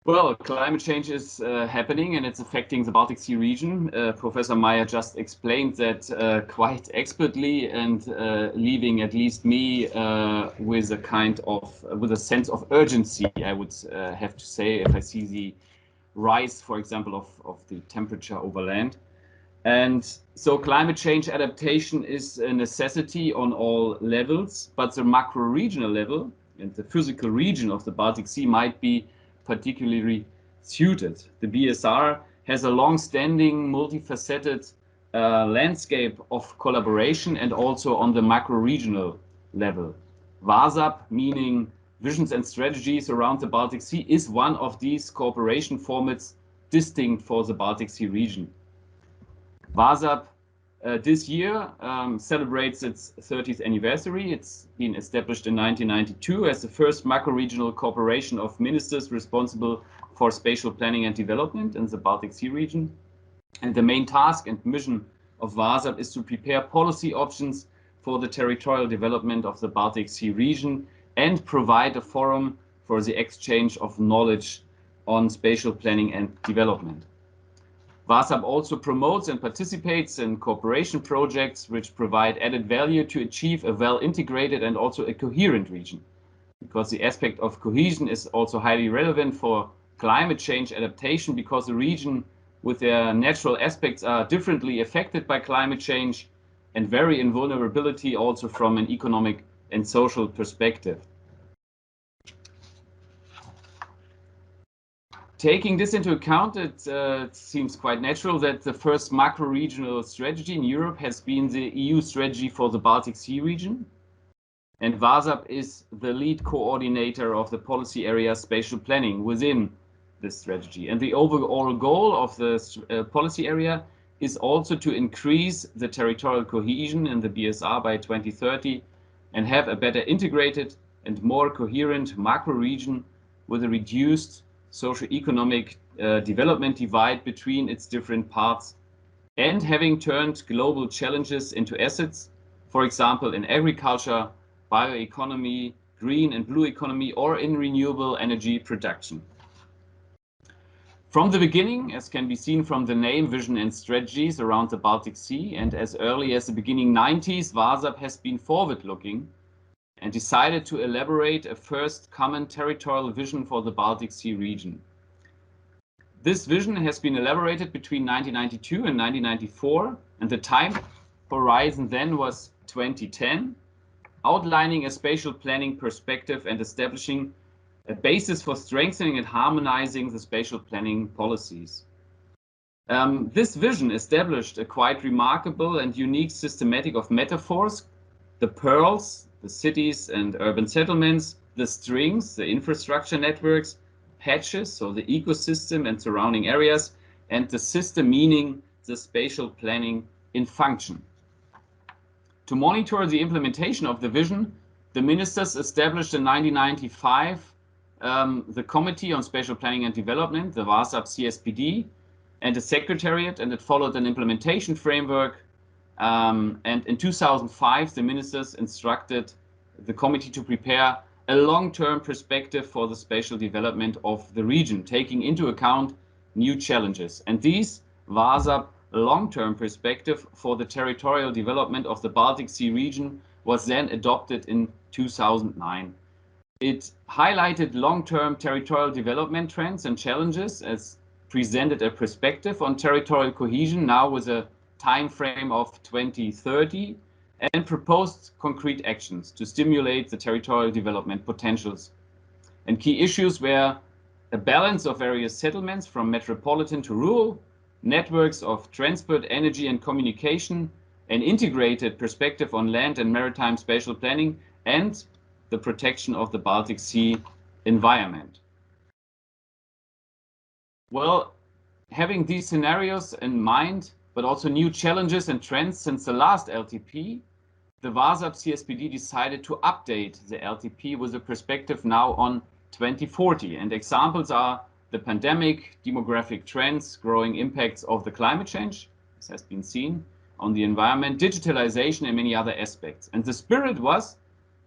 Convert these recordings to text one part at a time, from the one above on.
Well, climate change is happening and it's affecting the Baltic Sea region. Professor Meyer just explained that quite expertly and leaving at least me with a sense of urgency, I would have to say, if I see the rise, for example, of the temperature over land. And so climate change adaptation is a necessity on all levels, but the macro-regional level and the physical region of the Baltic Sea might be particularly suited. The BSR has a long-standing, multifaceted landscape of collaboration and also on the macro-regional level. VASAP, meaning Visions and Strategies Around the Baltic Sea, is one of these cooperation formats distinct for the Baltic Sea region. VASAP this year celebrates its 30th anniversary. It's been established in 1992 as the first macro-regional cooperation of ministers responsible for spatial planning and development in the Baltic Sea region. And the main task and mission of VASAP is to prepare policy options for the territorial development of the Baltic Sea region and provide a forum for the exchange of knowledge on spatial planning and development. VASAP also promotes and participates in cooperation projects which provide added value to achieve a well-integrated and also a coherent region, because the aspect of cohesion is also highly relevant for climate change adaptation, because the region with their natural aspects are differently affected by climate change and vary in vulnerability also from an economic and social perspective. Taking this into account, it seems quite natural that the first macro-regional strategy in Europe has been the EU strategy for the Baltic Sea region. And VASAP is the lead coordinator of the policy area spatial planning within this strategy. And the overall goal of the policy area is also to increase the territorial cohesion in the BSR by 2030 and have a better integrated and more coherent macro region with a reduced socio-economic development divide between its different parts, and having turned global challenges into assets, for example, in agriculture, bioeconomy, green and blue economy, or in renewable energy production. From the beginning, as can be seen from the name, Vision and Strategies Around the Baltic Sea, and as early as the beginning 90s, VASAP has been forward-looking and decided to elaborate a first common territorial vision for the Baltic Sea region. This vision has been elaborated between 1992 and 1994, and the time horizon then was 2010, outlining a spatial planning perspective and establishing a basis for strengthening and harmonizing the spatial planning policies. This vision established a quite remarkable and unique systematic of metaphors: the pearls, the cities and urban settlements; the strings, the infrastructure networks; patches, so the ecosystem and surrounding areas; and the system, meaning the spatial planning in function. To monitor the implementation of the vision, the ministers established in 1995 the Committee on Spatial Planning and Development, the VASAP CSPD, and a secretariat, and it followed an implementation framework. And in 2005, the ministers instructed the committee to prepare a long-term perspective for the spatial development of the region, taking into account new challenges. And these VASAP long-term perspective for the territorial development of the Baltic Sea region was then adopted in 2009. It highlighted long-term territorial development trends and challenges, as presented a perspective on territorial cohesion, now with a time frame of 2030, and proposed concrete actions to stimulate the territorial development potentials. And key issues were a balance of various settlements from metropolitan to rural, networks of transport, energy and communication, an integrated perspective on land and maritime spatial planning, and the protection of the Baltic Sea environment. Well, having these scenarios in mind, but also new challenges and trends since the last LTP, the VASAP CSPD decided to update the LTP with a perspective now on 2040. And examples are the pandemic, demographic trends, growing impacts of the climate change, this has been seen, on the environment, digitalization, and many other aspects. And the spirit was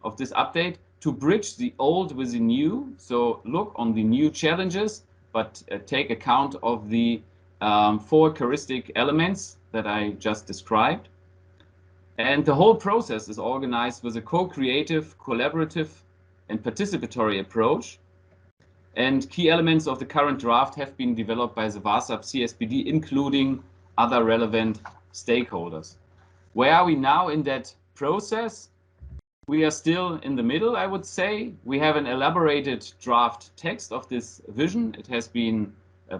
of this update to bridge the old with the new, so look on the new challenges, but take account of the 4 characteristic elements that I just described. And the whole process is organized with a co-creative, collaborative, and participatory approach. And key elements of the current draft have been developed by the VASAP CSPD, including other relevant stakeholders. Where are we now in that process? We are still in the middle, I would say. We have an elaborated draft text of this vision. It has been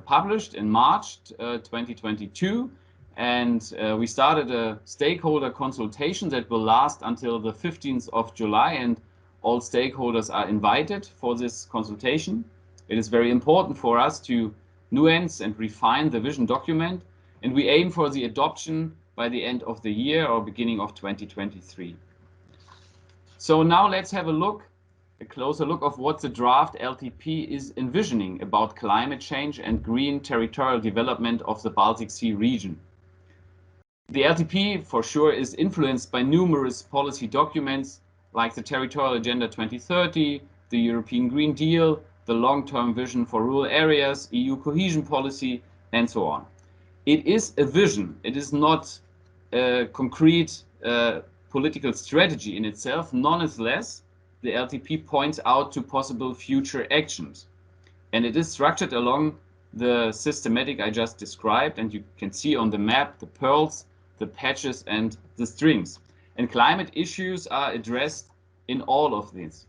published in March 2022. And we started a stakeholder consultation that will last until the 15th of July. And all stakeholders are invited for this consultation. It is very important for us to nuance and refine the vision document. And we aim for the adoption by the end of the year or beginning of 2023. So now let's have a closer look of what the draft LTP is envisioning about climate change and green territorial development of the Baltic Sea region. The LTP for sure is influenced by numerous policy documents like the Territorial Agenda 2030, the European Green Deal, the long-term vision for rural areas, EU cohesion policy, and so on. It is a vision. It is not a concrete political strategy in itself. Nonetheless, the LTP points out to possible future actions. And it is structured along the systematic I just described, and you can see on the map the pearls, the patches, and the strings. And climate issues are addressed in all of these.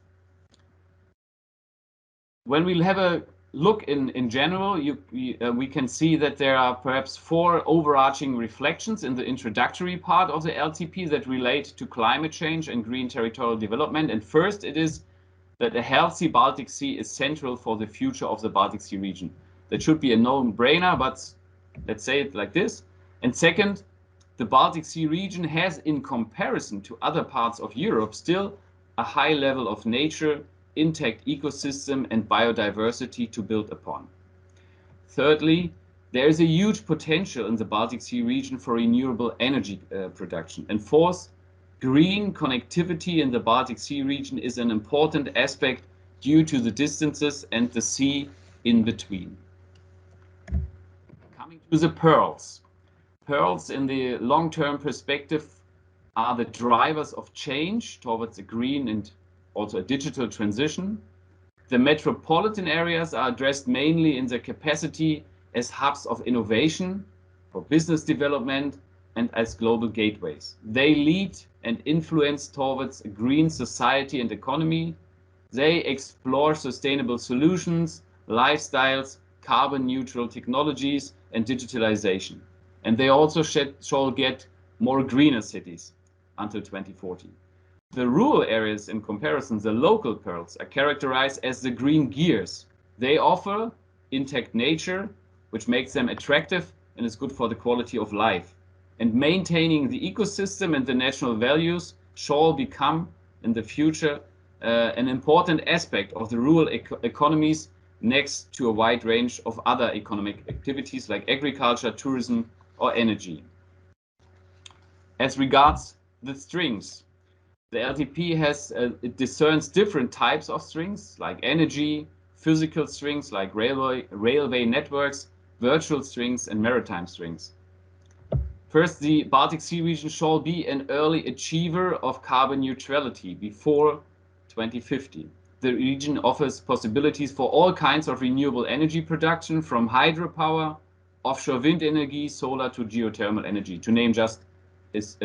When we have a look in general, we can see that there are perhaps 4 overarching reflections in the introductory part of the LTP that relate to climate change and green territorial development. And first, it is that a healthy Baltic Sea is central for the future of the Baltic Sea region. That should be a no-brainer, but let's say it like this. And second, the Baltic Sea region has, in comparison to other parts of Europe, still a high level of nature, intact ecosystem, and biodiversity to build upon. Thirdly, there is a huge potential in the Baltic Sea region for renewable energy production. And fourth, green connectivity in the Baltic Sea region is an important aspect due to the distances and the sea in between. Coming to the pearls. Pearls in the long-term perspective are the drivers of change towards a green and also a digital transition. The metropolitan areas are addressed mainly in their capacity as hubs of innovation for business development and as global gateways. They lead and influence towards a green society and economy. They explore sustainable solutions, lifestyles, carbon neutral technologies, and digitalization. And they also shall get more greener cities until 2040. The rural areas, in comparison, the local pearls, are characterized as the green gears. They offer intact nature, which makes them attractive and is good for the quality of life. And maintaining the ecosystem and the national values shall become, in the future, an important aspect of the rural economies next to a wide range of other economic activities like agriculture, tourism, or energy. As regards the strings, the LTP it discerns different types of strings like energy, physical strings like railway networks, virtual strings, and maritime strings. First, the Baltic Sea region shall be an early achiever of carbon neutrality before 2050. The region offers possibilities for all kinds of renewable energy production, from hydropower, offshore wind energy, solar to geothermal energy, to name just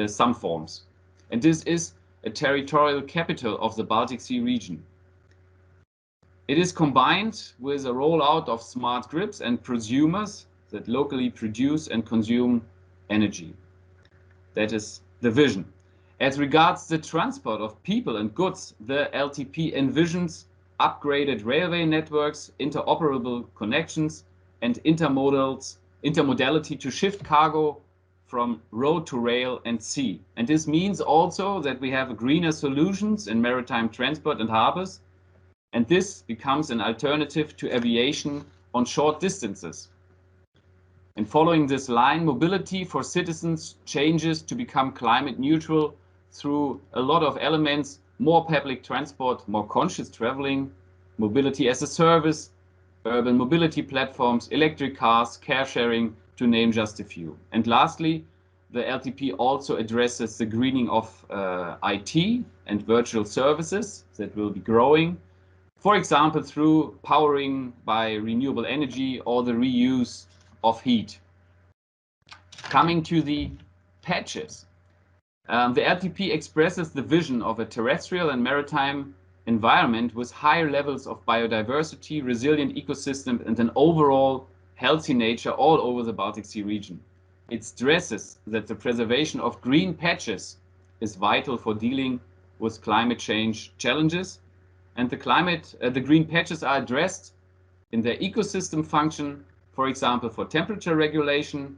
some forms. And this is a territorial capital of the Baltic Sea region. It is combined with a rollout of smart grids and prosumers that locally produce and consume energy. That is the vision. As regards the transport of people and goods, the LTP envisions upgraded railway networks, interoperable connections, and intermodality to shift cargo from road to rail and sea. And this means also that we have greener solutions in maritime transport and harbors, and this becomes an alternative to aviation on short distances. And following this line, mobility for citizens changes to become climate neutral through a lot of elements: more public transport, more conscious traveling, mobility as a service, urban mobility platforms, electric cars, care sharing, to name just a few. And lastly, the LTP also addresses the greening of IT and virtual services that will be growing, for example, through powering by renewable energy or the reuse of heat. Coming to the patches. The LTP expresses the vision of a terrestrial and maritime environment with higher levels of biodiversity, resilient ecosystem, and an overall healthy nature all over the Baltic Sea region. It stresses that the preservation of green patches is vital for dealing with climate change challenges, and the green patches are addressed in their ecosystem function, for example, for temperature regulation,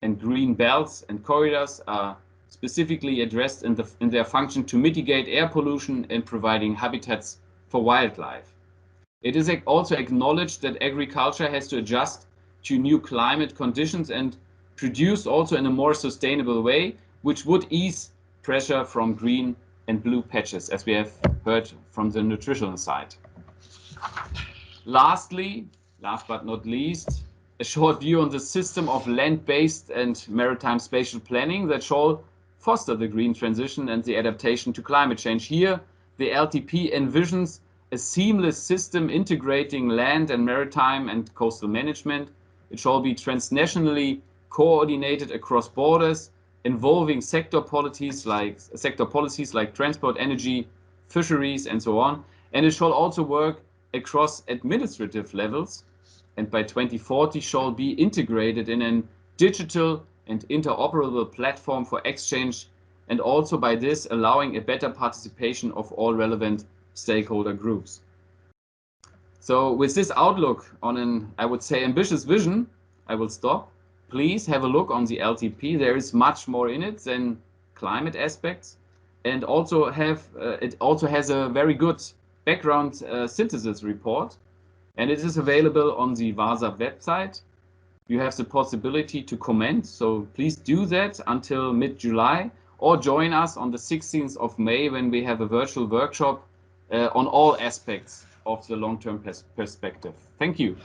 and green belts and corridors are specifically addressed in their function to mitigate air pollution and providing habitats for wildlife. It is also acknowledged that agriculture has to adjust to new climate conditions and produce also in a more sustainable way, which would ease pressure from green and blue patches, as we have heard from the nutritional side. Lastly, last but not least, a short view on the system of land-based and maritime spatial planning that shall foster the green transition and the adaptation to climate change. Here, the LTP envisions a seamless system integrating land and maritime and coastal management. It shall be transnationally coordinated across borders, involving sector policies like transport, energy, fisheries, and so on. And it shall also work across administrative levels, and by 2040 shall be integrated in a digital and interoperable platform for exchange, and also by this allowing a better participation of all relevant stakeholder groups. So with this outlook on an, I would say, ambitious vision, I will stop. Please have a look on the LTP. There is much more in it than climate aspects, and also it also has a very good background synthesis report, and it is available on the WASA website. You have the possibility to comment, so please do that until mid-July, or join us on the 16th of May when we have a virtual workshop on all aspects of the long-term perspective. Thank you.